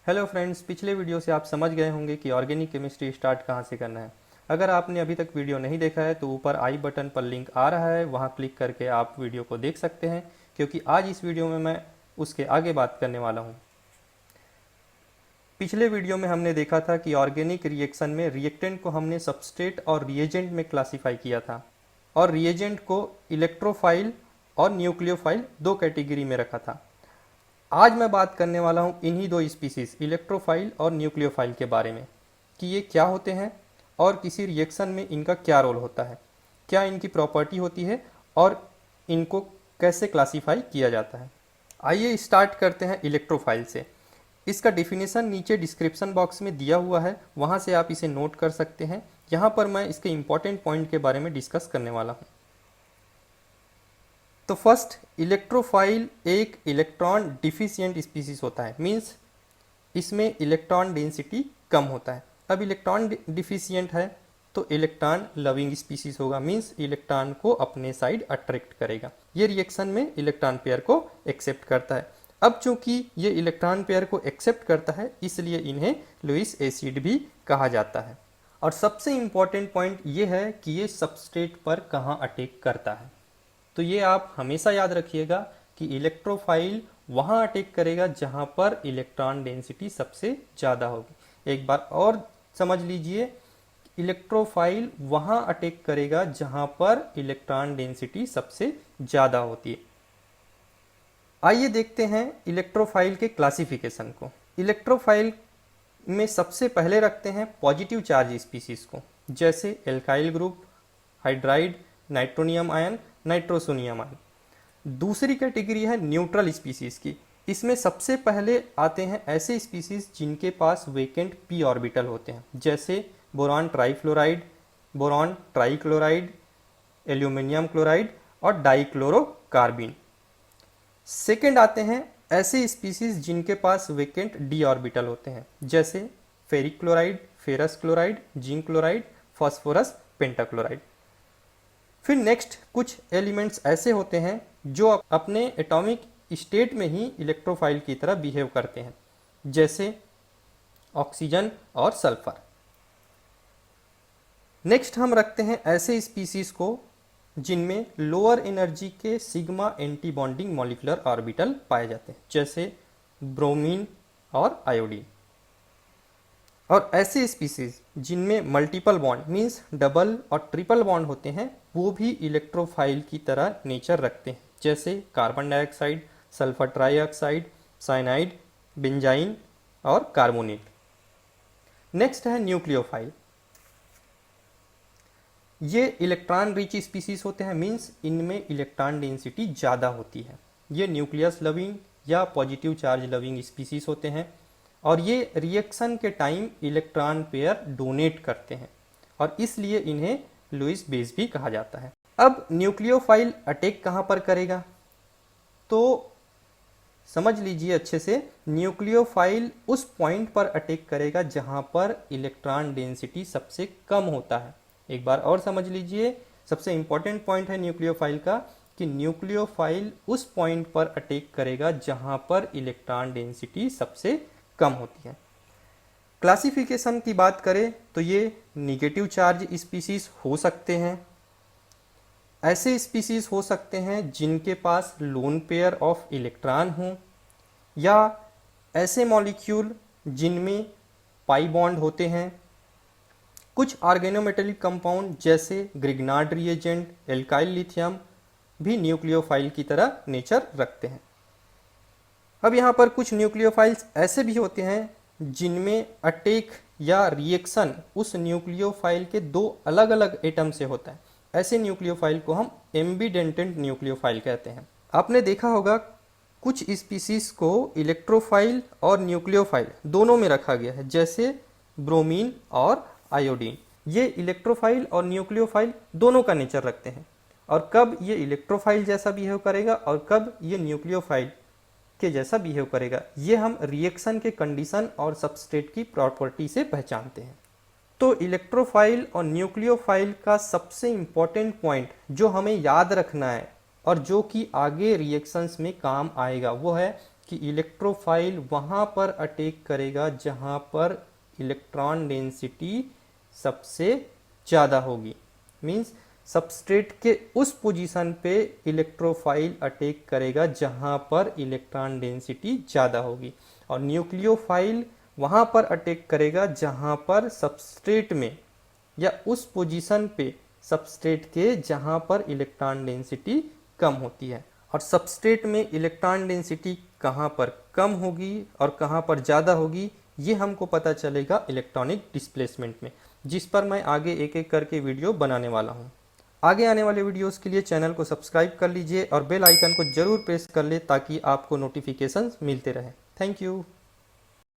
Hello friends, पिछले video से आप समझ गए होंगे कि ऑर्गेनिक केमिस्ट्री स्टार्ट कहाँ से करना है। अगर आपने अभी तक वीडियो नहीं देखा है तो ऊपर आई बटन पर लिंक आ रहा है, वहाँ क्लिक करके आप वीडियो को देख सकते हैं, क्योंकि आज इस वीडियो में मैं उसके आगे बात करने वाला हूँ। पिछले वीडियो में हमने देखा था कि ऑर्गेनिक रिएक्शन में रिएक्टेंट को हमने सबस्ट्रेट और रिएजेंट में क्लासीफाई किया था, और रिएजेंट को इलेक्ट्रोफाइल और न्यूक्लियोफाइल दो कैटेगरी में रखा था। आज मैं बात करने वाला हूँ इन्हीं दो स्पीसीज इलेक्ट्रोफाइल और न्यूक्लियोफाइल के बारे में, कि ये क्या होते हैं और किसी रिएक्शन में इनका क्या रोल होता है, क्या इनकी प्रॉपर्टी होती है और इनको कैसे क्लासीफाई किया जाता है। आइए स्टार्ट करते हैं इलेक्ट्रोफाइल से। इसका डिफिनेशन नीचे डिस्क्रिप्शन बॉक्स में दिया हुआ है, वहाँ से आप इसे नोट कर सकते हैं। यहाँ पर मैं इसके इंपॉर्टेंट पॉइंट के बारे में डिस्कस करने वाला हूँ। तो फर्स्ट, इलेक्ट्रोफाइल एक इलेक्ट्रॉन डिफिशिएंट स्पीसीज होता है, मीन्स इसमें इलेक्ट्रॉन डेंसिटी कम होता है। अब इलेक्ट्रॉन डिफिशिएंट है तो इलेक्ट्रॉन लविंग स्पीसीज होगा, मीन्स इलेक्ट्रॉन को अपने साइड अट्रैक्ट करेगा। ये रिएक्शन में इलेक्ट्रॉन पेयर को एक्सेप्ट करता है। अब चूंकि ये इलेक्ट्रॉन पेयर को एक्सेप्ट करता है, इसलिए इन्हें लुईस एसिड भी कहा जाता है। और सबसे इंपॉर्टेंट पॉइंट ये है कि ये सबस्ट्रेट पर कहाँ अटैक करता है। तो ये आप हमेशा याद रखिएगा कि इलेक्ट्रोफाइल वहाँ अटैक करेगा जहाँ पर इलेक्ट्रॉन डेंसिटी सबसे ज़्यादा होगी। एक बार और समझ लीजिए, इलेक्ट्रोफाइल वहाँ अटैक करेगा जहाँ पर इलेक्ट्रॉन डेंसिटी सबसे ज़्यादा होती है। आइए देखते हैं इलेक्ट्रोफाइल के क्लासिफिकेशन को। इलेक्ट्रोफाइल में सबसे पहले रखते हैं पॉजिटिव चार्ज स्पीसीज को, जैसे alkyl group, hydride, nitronium ion, nitrosonium ion. दूसरी कैटेगरी है न्यूट्रल स्पीसीज की। इसमें सबसे पहले आते हैं ऐसे स्पीसीज जिनके पास वेकेंट पी ऑर्बिटल होते हैं, जैसे boron trifluoride, boron trichloride, aluminium chloride और डाइक्लोरोकार्बिन। सेकेंड आते हैं ऐसे स्पीसीज जिनके पास वेकेंट डी ऑर्बिटल होते हैं, जैसे ferric chloride, ferrous chloride, zinc chloride, phosphorus pentachloride. फिर नेक्स्ट कुछ एलिमेंट्स ऐसे होते हैं जो अपने एटॉमिक स्टेट में ही इलेक्ट्रोफाइल की तरह बिहेव करते हैं, जैसे ऑक्सीजन और सल्फर। नेक्स्ट हम रखते हैं ऐसे स्पीसीज को जिनमें लोअर एनर्जी के sigma anti bonding molecular orbital पाए जाते हैं, जैसे ब्रोमीन और आयोडीन। और ऐसे स्पीसीज जिनमें मल्टीपल बॉन्ड मीन्स डबल और ट्रिपल बॉन्ड होते हैं, वो भी इलेक्ट्रोफाइल की तरह नेचर रखते हैं, जैसे carbon dioxide, sulphur trioxide, cyanide, benzene और कार्बोनेट। नेक्स्ट है न्यूक्लियोफाइल। ये इलेक्ट्रॉन रिच स्पीसीज होते हैं, मीन्स इनमें इलेक्ट्रॉन डेंसिटी ज़्यादा होती है। ये न्यूक्लियस लविंग या पॉजिटिव चार्ज लविंग स्पीसीज होते हैं, और ये रिएक्शन के टाइम इलेक्ट्रॉन पेयर डोनेट करते हैं, और इसलिए इन्हें लुईस बेस भी कहा जाता है। अब न्यूक्लियोफाइल अटैक कहाँ पर करेगा, तो समझ लीजिए अच्छे से। न्यूक्लियोफाइल उस पॉइंट पर अटैक करेगा जहाँ पर इलेक्ट्रॉन डेंसिटी सबसे कम होता है। एक बार और समझ लीजिए, सबसे इंपॉर्टेंट पॉइंट है न्यूक्लियोफाइल का, कि न्यूक्लियोफाइल उस पॉइंट पर अटैक करेगा जहाँ पर इलेक्ट्रॉन डेंसिटी सबसे कम होती है। क्लासिफिकेशन की बात करें तो ये निगेटिव चार्ज स्पीसीज हो सकते हैं। ऐसे स्पीसीज हो सकते हैं जिनके पास लोन पेयर ऑफ इलेक्ट्रॉन हो, या ऐसे मॉलिक्यूल जिनमें पाई बॉन्ड होते हैं। कुछ ऑर्गेनोमेटेलिक कंपाउंड जैसे ग्रिग्नार्ड रिएजेंट, एल्काइल लिथियम भी न्यूक्लियोफाइल की तरह नेचर रखते हैं। अब यहाँ पर कुछ न्यूक्लियोफाइल्स ऐसे भी होते हैं जिनमें अटैक या रिएक्शन उस न्यूक्लियोफाइल के दो अलग अलग एटम से होता है। ऐसे न्यूक्लियोफाइल को हम एम्बीडेंटेंट न्यूक्लियोफाइल कहते हैं। आपने देखा होगा कुछ स्पीसीज को इलेक्ट्रोफाइल और न्यूक्लियोफाइल दोनों में रखा गया है, जैसे ब्रोमीन और आयोडीन। ये इलेक्ट्रोफाइल और न्यूक्लियोफाइल दोनों का नेचर रखते हैं, और कब ये इलेक्ट्रोफाइल जैसा बिहेव करेगा और कब ये न्यूक्लियोफाइल के जैसा बिहेव करेगा, ये हम रिएक्शन के कंडीशन और सबस्ट्रेट की प्रॉपर्टी से पहचानते हैं। तो इलेक्ट्रोफाइल और न्यूक्लियोफाइल का सबसे इंपॉर्टेंट पॉइंट जो हमें याद रखना है और जो कि आगे रिएक्शंस में काम आएगा, वो है कि इलेक्ट्रोफाइल वहाँ पर अटैक करेगा जहाँ पर इलेक्ट्रॉन डेंसिटी सबसे ज़्यादा होगी। मीन्स सबस्ट्रेट के उस पोजीशन पे इलेक्ट्रोफाइल अटैक करेगा जहाँ पर इलेक्ट्रॉन डेंसिटी ज़्यादा होगी, और न्यूक्लियोफाइल वहाँ पर अटैक करेगा जहाँ पर सबस्ट्रेट में या उस पोजीशन पे सबस्ट्रेट के जहाँ पर इलेक्ट्रॉन डेंसिटी कम होती है। और सबस्ट्रेट में इलेक्ट्रॉन डेंसिटी कहाँ पर कम होगी और कहाँ पर ज़्यादा होगी ये हमको पता चलेगा इलेक्ट्रॉनिक डिस्प्लेसमेंट में, जिस पर मैं आगे एक एक करके वीडियो बनाने वाला हूँ। आगे आने वाले वीडियोस के लिए चैनल को सब्सक्राइब कर लीजिए और बेल आइकन को जरूर प्रेस कर ले ताकि आपको नोटिफिकेशंस मिलते रहे। Thank you.